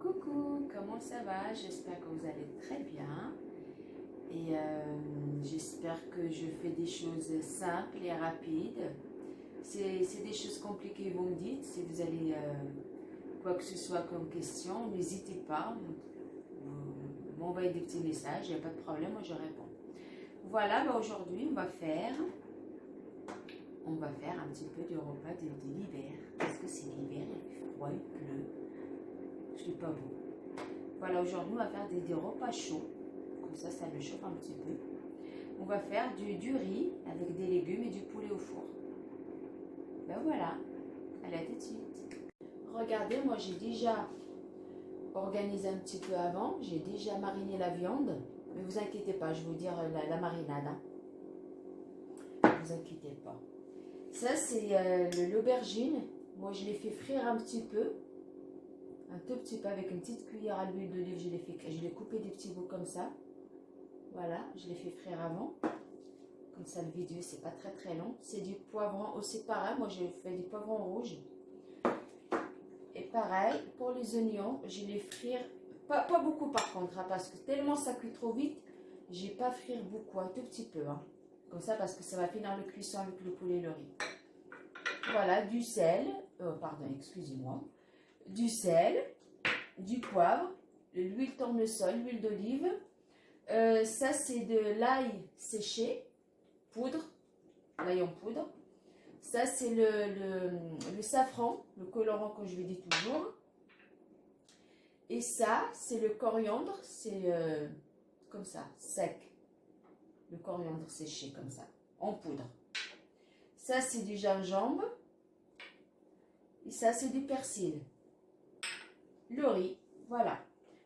Coucou, comment ça va? J'espère que vous allez très bien et j'espère que je fais des choses simples et rapides. C'est des choses compliquées, vous me dites, si vous avez quoi que ce soit comme question, n'hésitez pas, vous m'envoyez des petits messages, il n'y a pas de problème, moi je réponds. Voilà, bah aujourd'hui on va faire un petit peu du repas de l'hiver, parce que c'est l'hiver, il fait froid, il pleut. Je suis pas beau. Voilà, aujourd'hui on va faire des repas chauds. Comme ça me chauffe un petit peu. On va faire du riz avec des légumes et du poulet au four. Ben voilà, allez, à tout de suite. Regardez, moi j'ai déjà organisé un petit peu avant. J'ai déjà mariné la viande. Mais vous inquiétez pas, je vais vous dire la marinade. Hein. Ne vous inquiétez pas. Ça c'est l'aubergine. Moi je l'ai fait frire un petit peu. Un tout petit peu avec une petite cuillère à l'huile d'olive, je l'ai coupé des petits bouts comme ça. Voilà, je l'ai fait frire avant. Comme ça, le vidéo, c'est pas très long. C'est du poivron aussi pareil. Moi, j'ai fait du poivron rouge. Et pareil, pour les oignons, je les frire. Pas beaucoup par contre, hein, parce que tellement ça cuit trop vite, j'ai pas frire beaucoup, un tout petit peu. Hein. Comme ça, parce que ça va finir le cuisson avec le poulet et le riz. Voilà, du sel. Pardon, excusez-moi. Du sel, du poivre, de l'huile tournesol, l'huile d'olive. Ça, c'est de l'ail séché, poudre, l'ail en poudre. Ça, c'est le safran, le colorant que je lui dis toujours. Et ça, c'est le coriandre, c'est comme ça, sec. Le coriandre séché comme ça, en poudre. Ça, c'est du gingembre. Et ça, c'est du persil. Le riz, voilà.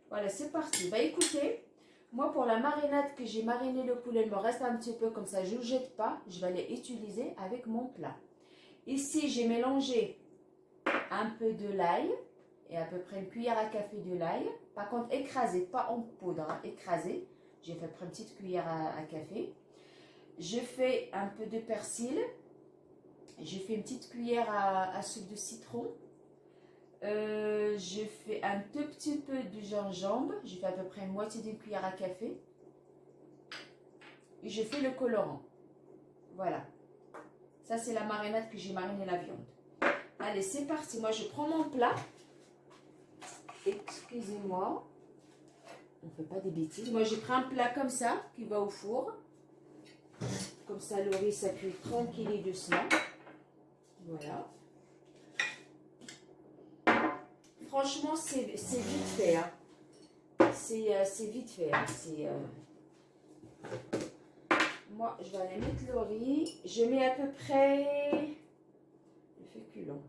Voilà, c'est parti. Bah écoutez, moi pour la marinade que j'ai mariné le poulet, il me reste un petit peu comme ça, je ne le jette pas. Je vais les utiliser avec mon plat. Ici, j'ai mélangé un peu de l'ail et à peu près une cuillère à café de l'ail. Par contre, écrasé, pas en poudre, hein, écrasé. J'ai fait à peu près une petite cuillère à café. Je fais un peu de persil. J'ai fait une petite cuillère à soupe de citron. Je fais un tout petit peu de gingembre. J'ai fait à peu près une moitié d'une cuillère à café. Et je fais le colorant. Voilà. Ça, c'est la marinade que j'ai mariné la viande. Allez, c'est parti. Moi, je prends mon plat. Excusez-moi. On ne fait pas des bêtises. Moi, j'ai pris un plat comme ça qui va au four. Comme ça, le riz, ça cuit tranquille et doucement. Voilà. Franchement, c'est vite fait. Hein. C'est vite fait. Hein. Moi, je vais aller mettre le riz. Je mets à peu près... Le féculent.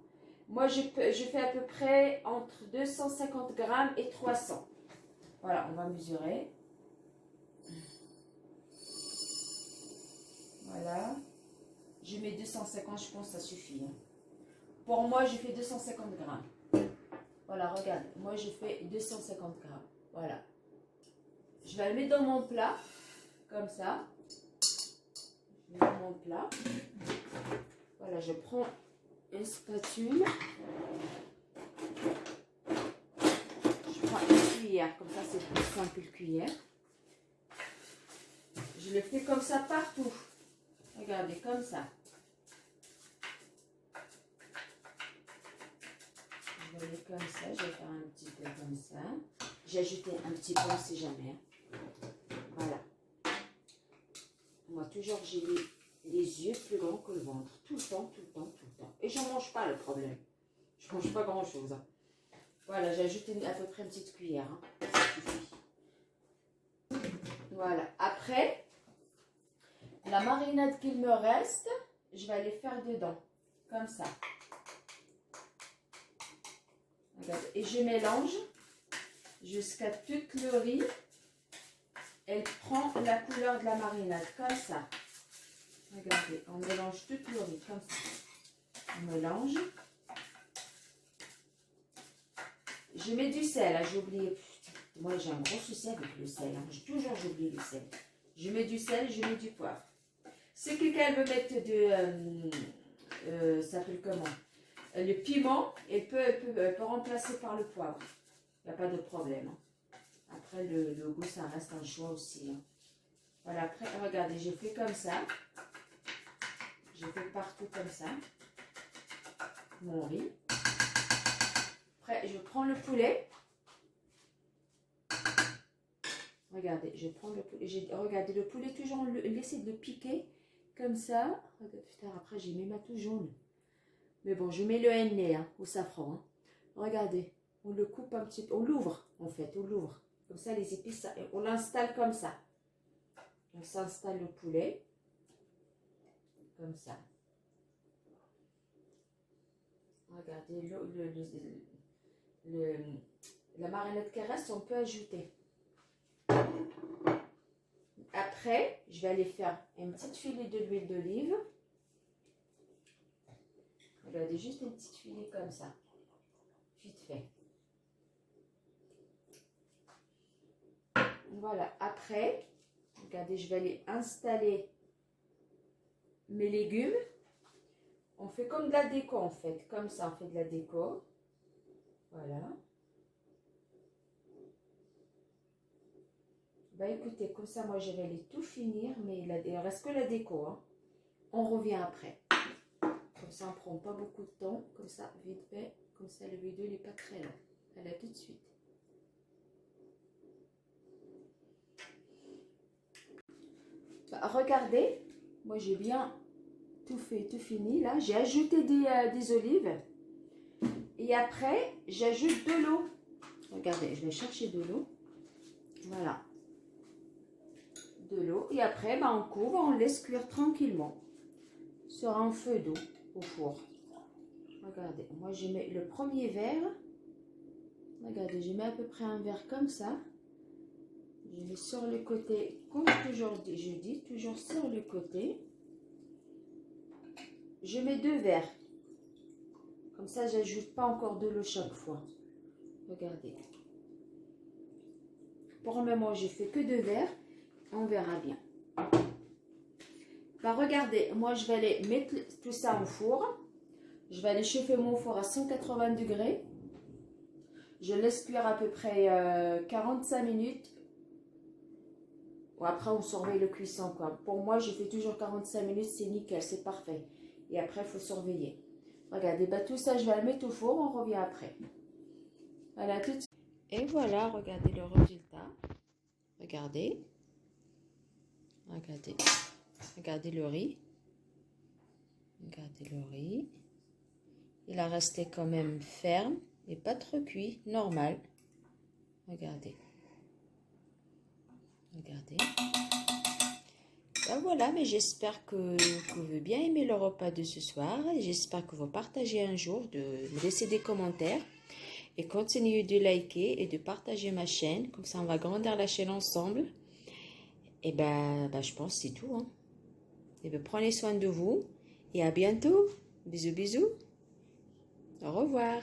Moi, je fais à peu près entre 250 grammes et 300. Voilà, on va mesurer. Voilà. Je mets 250, je pense que ça suffit. Hein. Pour moi, je fais 250 grammes. Voilà, regarde. Moi, je fais 250 grammes. Voilà. Je vais le mettre dans mon plat. Comme ça. Je mets dans mon plat. Voilà, je prends une spatule. Je prends une cuillère. Comme ça, c'est plus simple, une cuillère. Je le fais comme ça partout. Regardez, comme ça. Je vais aller comme ça. Je vais faire un petit peu comme ça. J'ai ajouté un petit peu, on ne sait jamais. Voilà. Moi, toujours, j'ai les yeux plus grands que le ventre. Tout le temps, tout le temps, tout le temps. Et je n'en mange pas, le problème. Je ne mange pas grand-chose. Hein. Voilà, j'ai ajouté à peu près une petite cuillère. Hein. Ça suffit. Voilà. Après, la marinade qu'il me reste, je vais aller faire dedans. Comme ça. Regarde. Et je mélange jusqu'à tout le riz. Elle prend la couleur de la marinade. Comme ça. Regardez, on mélange tout le riz. Comme ça. On mélange. Je mets du sel. Hein, j'ai oublié. Moi, j'ai un gros souci avec le sel. Hein. Toujours, j'oublie le sel. Je mets du sel, je mets du poivre. Si quelqu'un veut mettre ça s'appelle comment? Le piment, elle peut remplacer par le poivre. n'y a pas de problème. Hein. Après, le goût, ça reste un choix aussi. Hein. Voilà, après, regardez, j'ai fait comme ça. J'ai fait partout comme ça. Mon riz. Après, je prends le poulet. Regardez, je prends le poulet. Regardez, le poulet, toujours, laissez de le piquer comme ça. Putain, après, j'ai mis ma tout jaune. Mais bon, je mets le henné hein, au safran. Hein. Regardez, on le coupe un petit peu. On l'ouvre, en fait, on l'ouvre. Comme ça, les épices, on l'installe comme ça. On s'installe le poulet. Comme ça. Regardez, la marinade qui reste, on peut ajouter. Après, je vais aller faire une petite filet de l'huile d'olive. Regardez, juste une petite filet comme ça. Vite fait. Voilà. Après, regardez, je vais aller installer mes légumes. On fait comme de la déco en fait. Comme ça, on fait de la déco. Voilà. Bah écoutez, comme ça, moi, je vais aller tout finir. Mais il reste que la déco. Hein. On revient après. Comme ça, on ne prend pas beaucoup de temps. Comme ça, vite fait. Comme ça, le vidéo n'est pas très long. Allez, à tout de suite. Bah, regardez. Moi, j'ai bien tout fait, tout fini. Là, j'ai ajouté des olives. Et après, j'ajoute de l'eau. Regardez, je vais chercher de l'eau. Voilà. De l'eau. Et après, bah, on couvre, on laisse cuire tranquillement. Sur un feu d'eau au four. Regardez, moi je mets le premier verre. Regardez, je mets à peu près un verre comme ça. Je mets sur le côté, comme toujours, je dis, toujours sur le côté. Je mets 2 verres. Comme ça, j'ajoute pas encore de l'eau chaque fois. Regardez. Pour le moment, je fais que 2 verres. On verra bien. Bah, regardez, moi je vais aller mettre tout ça au four. Je vais aller chauffer mon four à 180 degrés. Je laisse cuire à peu près 45 minutes. Ou après, on surveille le cuisson, quoi. Pour moi, je fais toujours 45 minutes, c'est nickel, c'est parfait. Et après, il faut surveiller. Regardez, bah, tout ça, je vais le mettre au four, on revient après. Voilà, tout de suite. Et voilà, regardez le résultat. Regardez. Regardez. Regardez le riz. Regardez le riz. Il a resté quand même ferme et pas trop cuit, normal. Regardez. Regardez. Ben voilà, mais j'espère que vous avez bien aimé le repas de ce soir. J'espère que vous partagez un jour, de me laisser des commentaires. Et continuez de liker et de partager ma chaîne. Comme ça, on va grandir la chaîne ensemble. Et ben je pense que c'est tout. Hein. Et ben, prenez soin de vous. Et à bientôt. Bisous, bisous. Au revoir.